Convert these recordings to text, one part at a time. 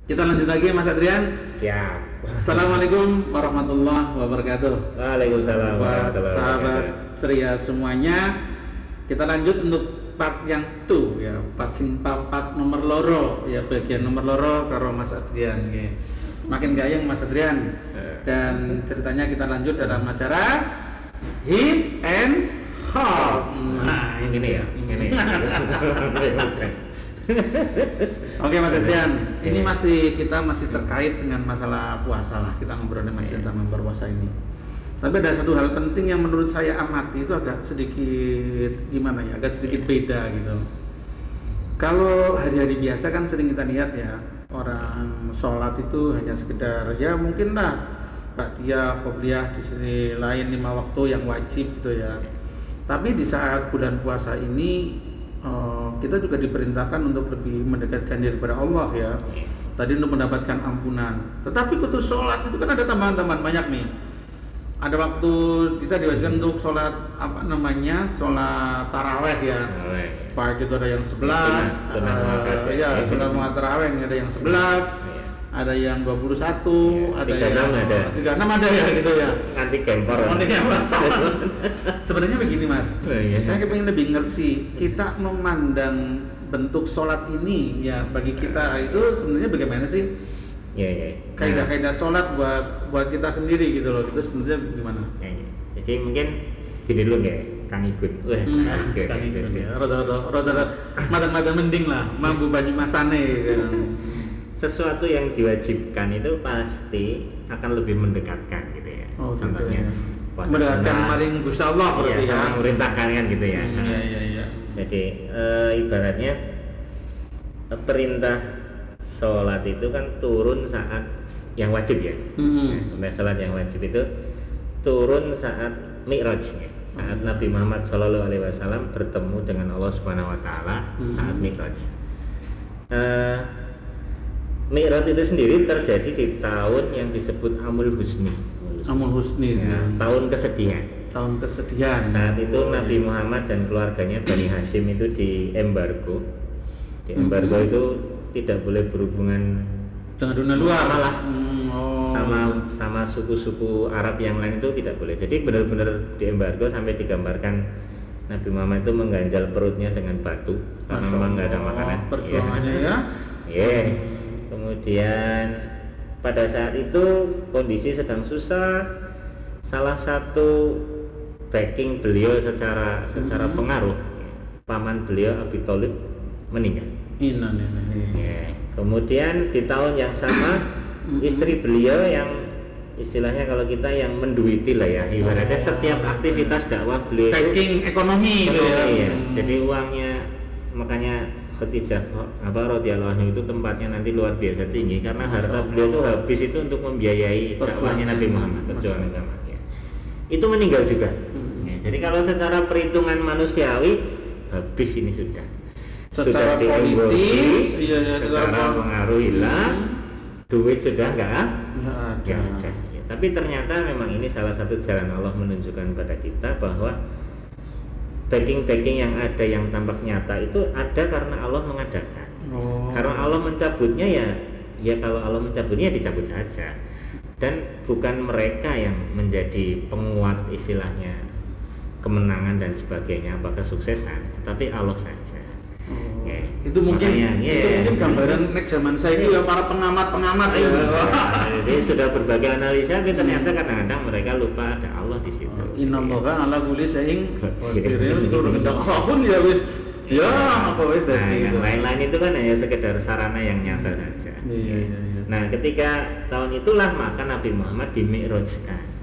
Kita lanjut lagi Mas Adrian. Siap. Assalamualaikum warahmatullahi wabarakatuh. Waalaikumsalam Buat warahmatullahi sahabat wabarakatuh. ceria semuanya, kita lanjut untuk part yang 2 ya, part sing papat nomor loro ya, bagian nomor loro karo Mas Adrian nggih. Makin gayeng Mas Adrian. Dan ceritanya kita lanjut dalam acara Hit and Hop. Nah, ini ya, ini. Oke Mas Adrian, ini kita masih terkait dengan masalah puasa lah. Kita ngobrolnya masih tentang berpuasa ini. Tapi ada satu hal penting yang menurut saya amati itu agak sedikit gimana ya, agak sedikit beda gitu. Kalau hari-hari biasa kan sering kita lihat ya, orang sholat itu hanya sekedar ya mungkin lah ba'diyah, qobliyah di sini lain 5 waktu yang wajib gitu ya. Tapi di saat bulan puasa ini kita juga diperintahkan untuk lebih mendekatkan diri kepada Allah ya. Tadi untuk mendapatkan ampunan. Tetapi kudu sholat itu kan ada tambahan-tambahan banyak nih. Ada waktu kita diwajibkan untuk sholat sholat taraweh ya. Baik itu ada yang 11, ya sunat muakkad taraweh ada yang 11, ada yang 21, ada yang 36 ada ya gitu ya. Nanti gempor. Sebenarnya begini Mas, saya pengen lebih ngerti kita memandang bentuk sholat ini ya bagi kita itu sebenarnya bagaimana sih? Kaidah-kaidah sholat buat kita sendiri gitu loh, itu sebenarnya gimana? Jadi mungkin gini dulu ya, Kang Igun. Kang Igun ya, rada madang-madang mending lah, mampu banyu masane gitu. Sesuatu yang diwajibkan itu pasti akan lebih mendekatkan gitu ya. Contohnya mendekatkan maring Gusti Allah berarti ya. Memerintahkan kan gitu ya. Iya. Jadi ibaratnya perintah sholat itu kan turun saat yang wajib ya. Sholat yang wajib itu turun saat Mi'raj ya. Saat Nabi Muhammad SAW bertemu dengan Allah Subhanahu Wa Taala saat Mi'raj. Mi'raj itu sendiri terjadi di tahun yang disebut Amul Husni. Amul Husni ya, tahun kesedihan. Tahun kesedihan. Saat itu Nabi Muhammad dan keluarganya Bani Hashim itu diembargo. Diembargo itu tidak boleh berhubungan dengan dunia luar malah sama suku-suku Arab yang lain itu tidak boleh. Jadi benar-benar diembargo sampai digambarkan Nabi Muhammad itu mengganjal perutnya dengan batu karena memang nggak ada makanan. Perjuangannya ya. Kemudian pada saat itu kondisi sedang susah. Salah satu backing beliau secara pengaruh, paman beliau Abi Thalib meninggal. Kemudian di tahun yang sama istri beliau yang istilahnya kalau kita yang menduiti lah ya, ibaratnya setiap aktivitas dakwah beliau backing ekonomi ya. Jadi uangnya, makanya Khadijah radhiyallahu anha itu tempatnya nanti luar biasa tinggi karena harta beliau itu habis itu untuk membiayai dakwahnya Nabi Muhammad, perjuangan agama ya. Itu meninggal juga. Jadi kalau secara perhitungan manusiawi habis ini sudah politis, secara pengaruh hilang, duit sudah nggak ada. Ya. Tapi ternyata memang ini salah satu jalan Allah menunjukkan pada kita bahwa backing yang ada yang tampak nyata itu ada karena Allah mengadakan. Karena Allah mencabutnya ya kalau Allah mencabutnya dicabut saja. Dan bukan mereka yang menjadi penguat istilahnya kemenangan dan sebagainya apa kesuksesan, tapi Allah saja. Itu mungkin gambaran next zaman saya itu ya para pengamat ya. Jadi sudah berbagai analisa, tapi ternyata kadang-kadang mereka lupa ada Allah di situ. Innallaha ala kulli syai'in qadir. Seluruh kehendak apapun ya wis. Ya, apa itu? Yang lain-lain itu kan hanya sekedar sarana yang nyata saja. Iya. Nah, ketika tahun itulah maka Nabi Muhammad dimi'rajkan.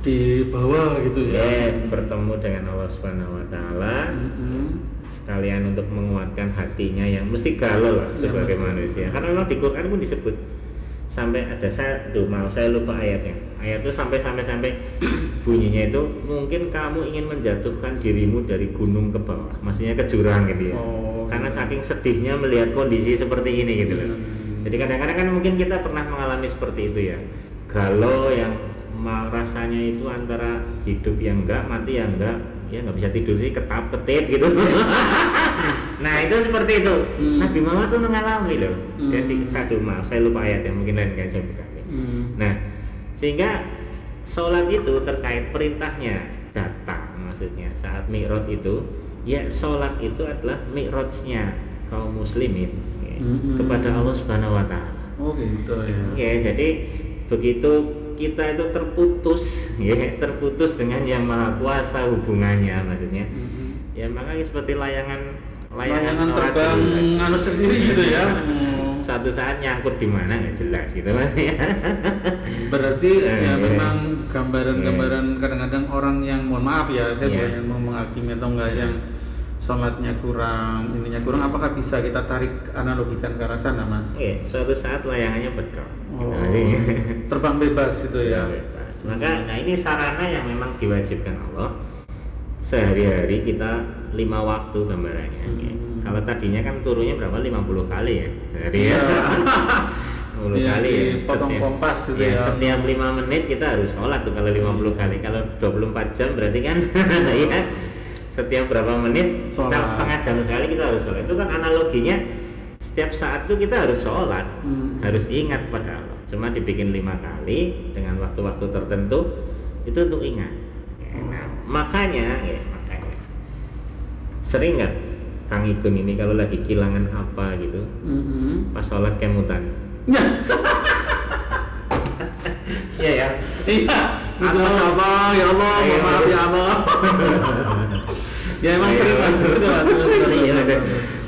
Di bawah gitu ya. Bertemu dengan Allah Subhanahu Wa Taala. Sekalian untuk menguatkan hatinya yang mesti galau lah sebagai manusia. Karena memang di Quran pun disebut sampai ada saya lupa ayatnya. Ayat itu sampai bunyinya itu mungkin kamu ingin menjatuhkan dirimu dari gunung ke bawah, maksudnya ke jurang gitu ya. Karena saking sedihnya melihat kondisi seperti ini gitu loh. Jadi kadang-kadang kan mungkin kita pernah mengalami seperti itu ya. Galau yang rasanya itu antara hidup yang enggak, mati yang enggak, ya nggak bisa tidur sih, ketap-ketip gitu. Nah itu seperti itu. Nabi Muhammad tuh mengalami loh. Jadi maaf saya lupa ayatnya, mungkin lain kali saya buka. Nah sehingga sholat itu terkait perintahnya datang, maksudnya saat Mi'raj itu, ya sholat itu adalah Mi'rajnya kaum muslimin kepada Allah Subhanahu Wa Taala. Oh gitu ya. Ya jadi begitu kita itu terputus dengan yang maha kuasa hubungannya, maksudnya ya makanya seperti layangan terbang anu sendiri gitu ya. Suatu saat nyangkut di mana nggak jelas gitu maksudnya. Berarti ya memang gambaran kadang-kadang orang yang, mohon maaf ya saya bukan mau menghakimi atau enggak, yang sholatnya kurang, ininya kurang, apakah bisa kita tarik analogikan ke arah sana, Mas? Iya, suatu saat layangannya bedok. Terbang bebas itu ya. Bebas. Maka nah ini sarana yang memang diwajibkan Allah. Sehari-hari kita 5 waktu gambarannya. Kalau tadinya kan turunnya berapa? 50 kali ya. Sehari ya. 50 kali ya. Potong kompas gitu ya. Setiap 5 menit kita harus sholat tuh kalau 50 kali. Kalau 24 jam berarti kan ya. Setiap berapa menit, setengah jam sekali kita harus sholat. Itu kan analoginya setiap saat itu kita harus sholat, harus ingat pada Allah. Cuma dibikin 5 kali dengan waktu-waktu tertentu itu untuk ingat. Nah, makanya sering nggak Kang Igun ini kalau lagi kehilangan apa gitu, pas sholat kemutan. Iya ya. Iya. Allah, ya Allah, maaf ya Allah. Ya emang sering masuk itu.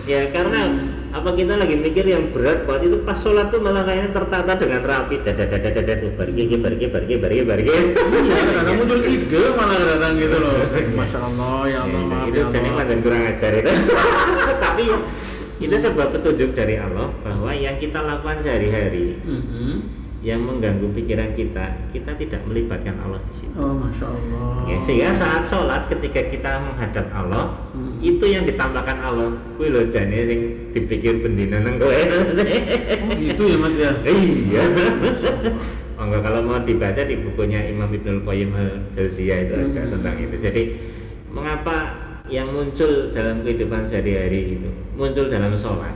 Ya karena apa kita lagi mikir yang berat banget itu pas sholat tuh malah kayaknya tertata dengan rapi, bargi. Iya, kadang muncul ide malah kadang gitu loh. Masya Allah, ya Allah, maaf ya Allah. Jadi makin kurang ajar itu. Tapi itu sebuah petunjuk dari Allah bahwa yang kita lakukan sehari-hari yang mengganggu pikiran kita tidak melibatkan Allah di situ. Oh, Masya Allah. Ya, sehingga saat sholat ketika kita menghadap Allah, itu yang ditampakkan Allah. Kuwi lho jane sing dipikir bendina nang kowe. Oh, gitu ya Mas ya. Iya. Enggak, kalau mau dibaca di bukunya Imam Ibnul Qayyim Al-Jauziyah itu ada tentang itu. Jadi mengapa yang muncul dalam kehidupan sehari-hari itu muncul dalam sholat?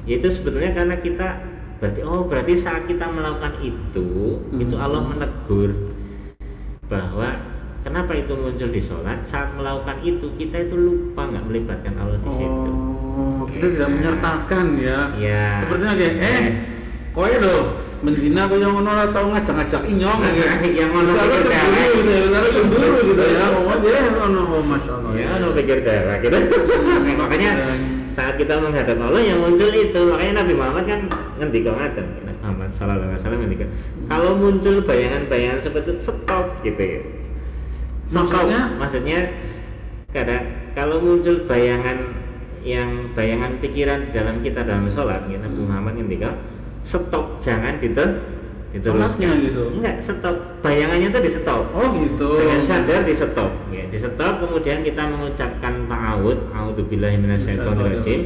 Yaitu sebetulnya karena kita berarti saat kita melakukan itu Allah menegur bahwa kenapa itu muncul di sholat. Saat melakukan itu kita itu lupa nggak melibatkan Allah di situ. Kita tidak menyertakan ya. Sepertinya kayak kowe lho mendina kowe ngono ora tau ngajak-ngajak inyong yang ngono cemburu gitu ya. Oh dia ono masyaallah. Ya ono pikir darah gitu. Makanya saat kita menghadap Allah yang muncul itu, makanya Nabi Muhammad kan ngendika ngaten, Nabi Muhammad sallallahu alaihi wasallam ngendika, kalau muncul bayangan-bayangan seperti itu stop gitu ya. Maksudnya kalau muncul bayangan pikiran di dalam kita dalam sholat, ya, Nabi Muhammad ngendika stop, jangan diteruskan gitu. Enggak, stop. Bayangannya itu di stop. Oh gitu. Dengan sadar di stop. Ya, di stop kemudian kita mengucapkan ta'awud, a'udzubillahi minasyaitonirrajim.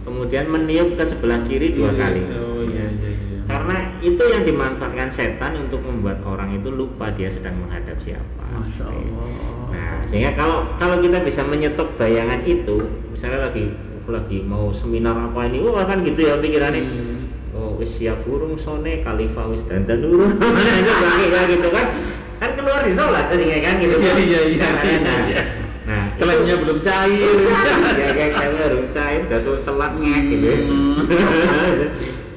Kemudian meniup ke sebelah kiri 2 kali. Oh iya. Karena itu yang dimanfaatkan setan untuk membuat orang itu lupa dia sedang menghadap siapa. Masya Allah. Nah, sehingga kalau kita bisa menyetop bayangan itu, misalnya lagi mau seminar apa ini, kan gitu ya pikirannya. Oh, wis siap burung sone khalifah wis dandan urung. Kayak gitu kan keluar di sholat jadinya kan gitu. Iya. Nah, klaimnya belum cair. Ya klaimnya belum cair, udah telat ngek gitu.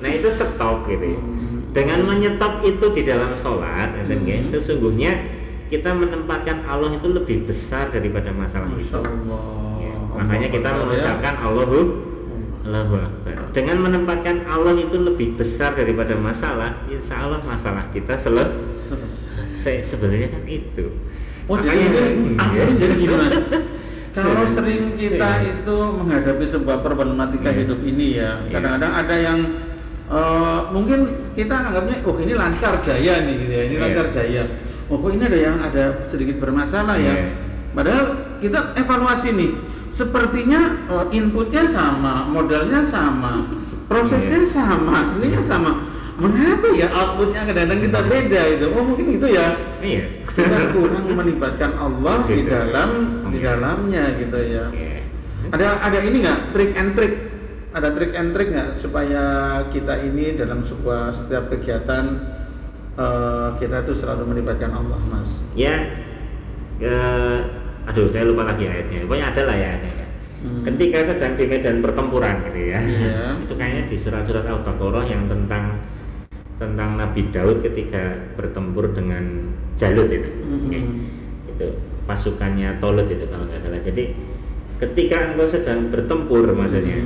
Nah, itu stop gitu. Dengan menyetop itu di dalam sholat, sesungguhnya kita menempatkan Allah itu lebih besar daripada masalah itu. Makanya kita mengucapkan Allahu Akbar. Dengan menempatkan Allah itu lebih besar daripada masalah, insya Allah masalah kita selesai. Sebenarnya kan itu. Jadi gini Mas. Kalau sering kita itu menghadapi sebuah problematika hidup ini ya, kadang-kadang ada yang mungkin kita anggapnya, oh ini lancar jaya nih gitu ya, ini lancar jaya. Oh kok ini ada sedikit bermasalah ya. Padahal kita evaluasi nih. Sepertinya inputnya sama, modalnya sama, prosesnya sama, ininya sama. mengapa ya outputnya kadang-kadang kita beda gitu. Oh mungkin itu ya. Iya. Kita kurang melibatkan Allah di dalamnya gitu ya. Ada ini nggak trik and trick? Ada trik and trick nggak supaya kita ini dalam setiap kegiatan kita itu selalu melibatkan Allah, Mas? Ya, aduh saya lupa lagi ayatnya. Pokoknya ada lah ya ayatnya. Ketika sedang di medan pertempuran gitu ya. Itu kayaknya di surat-surat Al-Baqarah yang tentang Nabi Daud ketika bertempur dengan Jalut itu. Itu pasukannya Tolut itu kalau nggak salah. Jadi ketika engkau sedang bertempur maksudnya,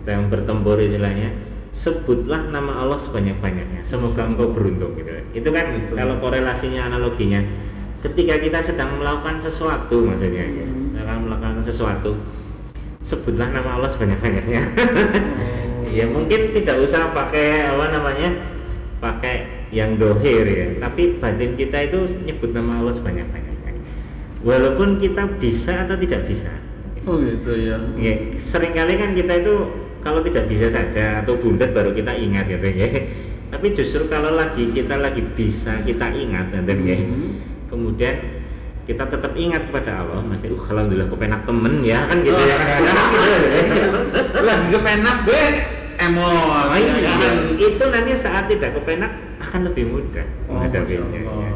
sedang bertempur istilahnya, sebutlah nama Allah sebanyak-banyaknya. Semoga engkau beruntung gitu. Itu kan kalau korelasinya analoginya, ketika kita sedang melakukan sesuatu maksudnya, melakukan sesuatu, sebutlah nama Allah sebanyak-banyaknya. Ya mungkin tidak usah pakai pakai yang dohir ya, tapi batin kita itu nyebut nama Allah sebanyak-banyaknya. Walaupun kita bisa atau tidak bisa. Oh gitu ya. Ya seringkali kan kita itu kalau tidak bisa saja atau bundet baru kita ingat gitu ya. Tapi justru kalau kita lagi bisa kita ingat nanti ya. Kemudian kita tetap ingat kepada Allah, mesti alhamdulillah kepenak temen ya kan gitu ya. Lagi kepenak emosi. Itu nanti saat tidak kepenak akan lebih mudah menghadapinya. Gitu ya.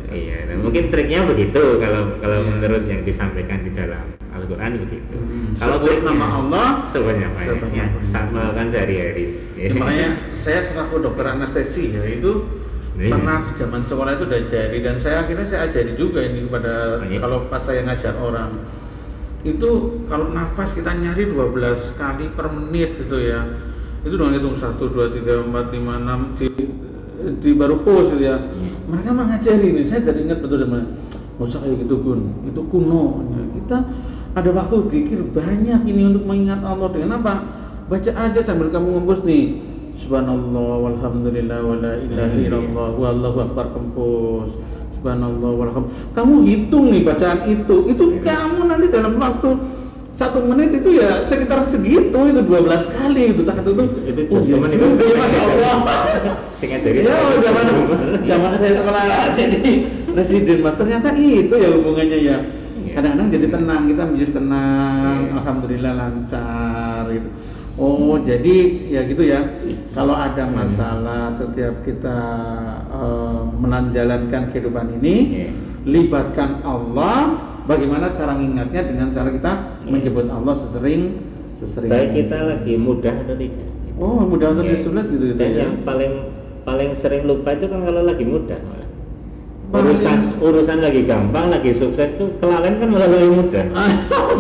Iya, dan mungkin triknya begitu kalau menurut yang disampaikan di dalam Al-Qur'an begitu. Kalau nama Allah sebanyak-banyaknya saat melakukan sehari-hari. Makanya saya selaku dokter anestesi ya itu pernah zaman sekolah itu udah ajari, dan akhirnya saya ajari juga ini kepada kalau pas saya ngajar orang itu kalau nafas kita nyari 12 kali per menit gitu ya, itu dong hitung 1, 2, 3, 4, 5, 6 di baru pause gitu ya. Mereka mengajari ini, saya jadi ingat betul teman, nggak usah kayak gitu Gun, itu kuno. Kita ada waktu zikir banyak ini untuk mengingat Allah. Dengan apa? Baca aja sambil kamu ngembus nih, subhanallah walhamdulillah wala ilaha illallah wallahu akbar, kempus subhanallah walhamdulillah. Kamu hitung nih bacaan itu kamu nanti dalam waktu 1 menit itu ya sekitar segitu, itu 12 kali itu tak itu teman itu masya Allah. Ya zaman saya sekolah jadi presiden, mas ternyata itu ya hubungannya ya. Kadang-kadang jadi tenang, kita menjadi tenang, alhamdulillah lancar gitu. Oh jadi ya gitu ya. Kalau ada masalah setiap kita menjalankan kehidupan ini, libatkan Allah. Bagaimana cara mengingatnya? Dengan cara kita menyebut Allah sesering. Baik kita lagi mudah atau tidak. Oh mudah atau sulit gitu. Dan yang paling sering lupa itu kan kalau lagi mudah malah. Urusan lagi gampang, lagi sukses tuh kelalen kan malah lebih mudah.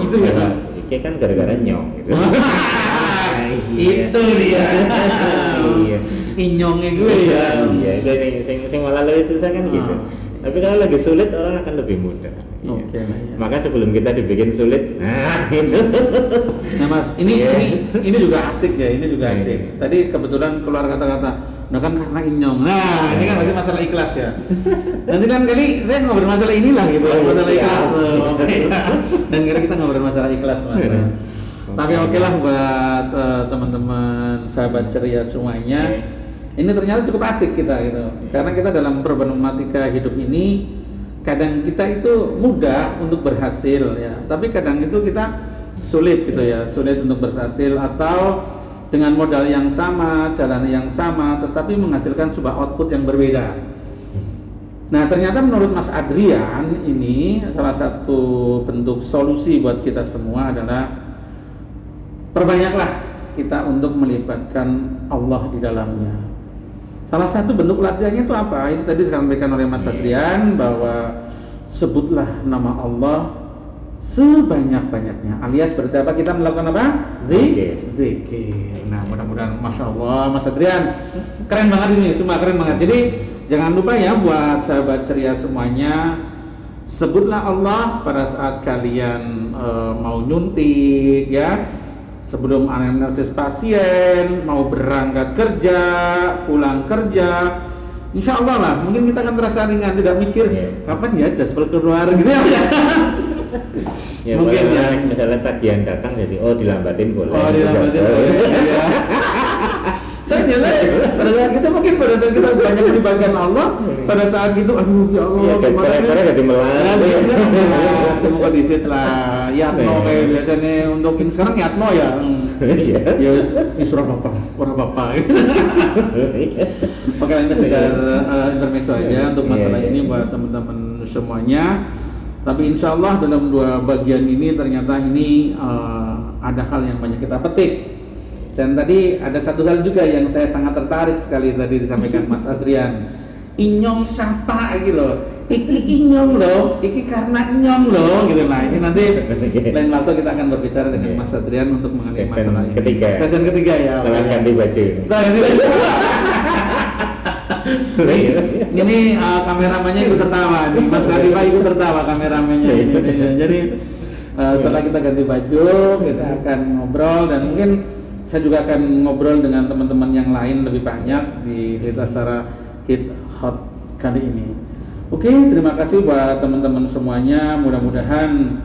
Gitu ya. Kayak kan gara-gara nyong gitu. Itu dia. Iya. Inyongnya gue ya. Iya, itu sing malah lebih susah kan gitu. Tapi kalau lagi sulit orang akan lebih mudah. Oke. Maka sebelum kita dibikin sulit, itu. Nah Mas, ini juga asik ya, ini juga asik. Tadi kebetulan keluar kata-kata, nah kan karena inyong. Nah, ini kan berarti masalah ikhlas ya. Nanti kan kali saya ngobrol masalah inilah gitu, masalah ikhlas. Dan kira kita ngobrol masalah ikhlas Mas. Tapi oke lah buat teman-teman sahabat ceria semuanya. Ini ternyata cukup asik kita gitu. Karena kita dalam problematika hidup ini kadang kita itu mudah untuk berhasil ya, tapi kadang itu kita sulit gitu ya, sulit untuk berhasil atau dengan modal yang sama, jalan yang sama, tetapi menghasilkan sebuah output yang berbeda. Nah ternyata menurut Mas Adrian ini salah satu bentuk solusi buat kita semua adalah perbanyaklah kita untuk melibatkan Allah di dalamnya. Salah satu bentuk latihannya itu apa? Itu tadi disampaikan oleh Mas Adrian bahwa sebutlah nama Allah sebanyak-banyaknya. Alias berarti apa? Kita melakukan apa? Zikir. Nah, mudah-mudahan Masya Allah Mas Adrian keren banget ini, semua keren banget. Jadi jangan lupa ya buat sahabat ceria semuanya, sebutlah Allah pada saat kalian mau nyuntik ya. Sebelum anamnesis pasien, mau berangkat kerja, pulang kerja, insya Allah lah, mungkin kita akan terasa ringan, tidak mikir kapan ya jadwal keluar gitu ya. Ya mungkin ya, misalnya tagihan datang jadi dilambatin boleh. Oh dilambatin boleh. Ya. Ternyata pada saat kita mungkin pada saat kita banyak dibanggakan Allah, pada saat itu aduh ya Allah, kira-kira jadi melas. Semoga disit lah. Yatno kayak biasanya untuk sekarang Yatno ya. Iya. Ya surah bapak. Oke, ini sekedar intermezzo aja untuk masalah ini buat teman-teman semuanya. Tapi insya Allah dalam 2 bagian ini ternyata ini ada hal yang banyak kita petik. Dan tadi ada satu hal juga yang saya sangat tertarik sekali tadi disampaikan Mas Adrian. Inyong sapa gitu loh. Iki inyong loh, iki karena inyong loh gitu. Nah, ini nanti lain waktu kita akan berbicara dengan Mas Adrian untuk mengenai masalah ini. Session ketiga ya. Setelah ganti baju. Ini kameramannya ikut tertawa nih, Mas Khalifa ikut tertawa kameramannya ini. Jadi setelah kita ganti baju, kita akan ngobrol dan mungkin saya juga akan ngobrol dengan teman-teman yang lain lebih banyak di acara Hit Hot kali ini. Oke, terima kasih buat teman-teman semuanya. Mudah-mudahan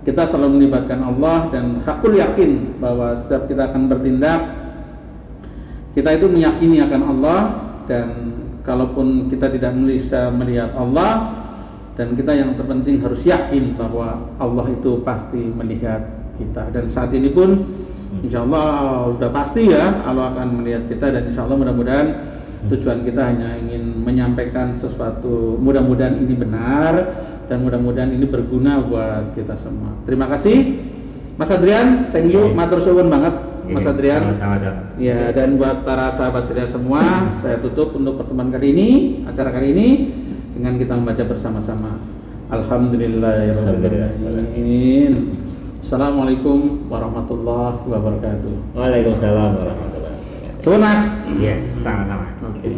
kita selalu melibatkan Allah dan hakul yakin bahwa setiap kita akan bertindak, kita itu meyakini akan Allah, dan kalaupun kita tidak bisa melihat Allah, dan kita yang terpenting harus yakin bahwa Allah itu pasti melihat kita. Dan saat ini pun insya Allah sudah pasti ya Allah akan melihat kita, dan insya Allah mudah-mudahan tujuan kita hanya ingin menyampaikan sesuatu, mudah-mudahan ini benar dan mudah-mudahan ini berguna buat kita semua. Terima kasih Mas Adrian, thank you, matur suwun banget Mas Adrian. Sama-sama. Ya, dan buat para sahabat ceria semua, saya tutup untuk pertemuan kali ini, acara kali ini dengan kita membaca bersama-sama. Alhamdulillahirrahmanirrahim. Assalamualaikum warahmatullahi wabarakatuh. Waalaikumsalam warahmatullahi wabarakatuh. Suwun Mas. Iya, sama-sama. Oke.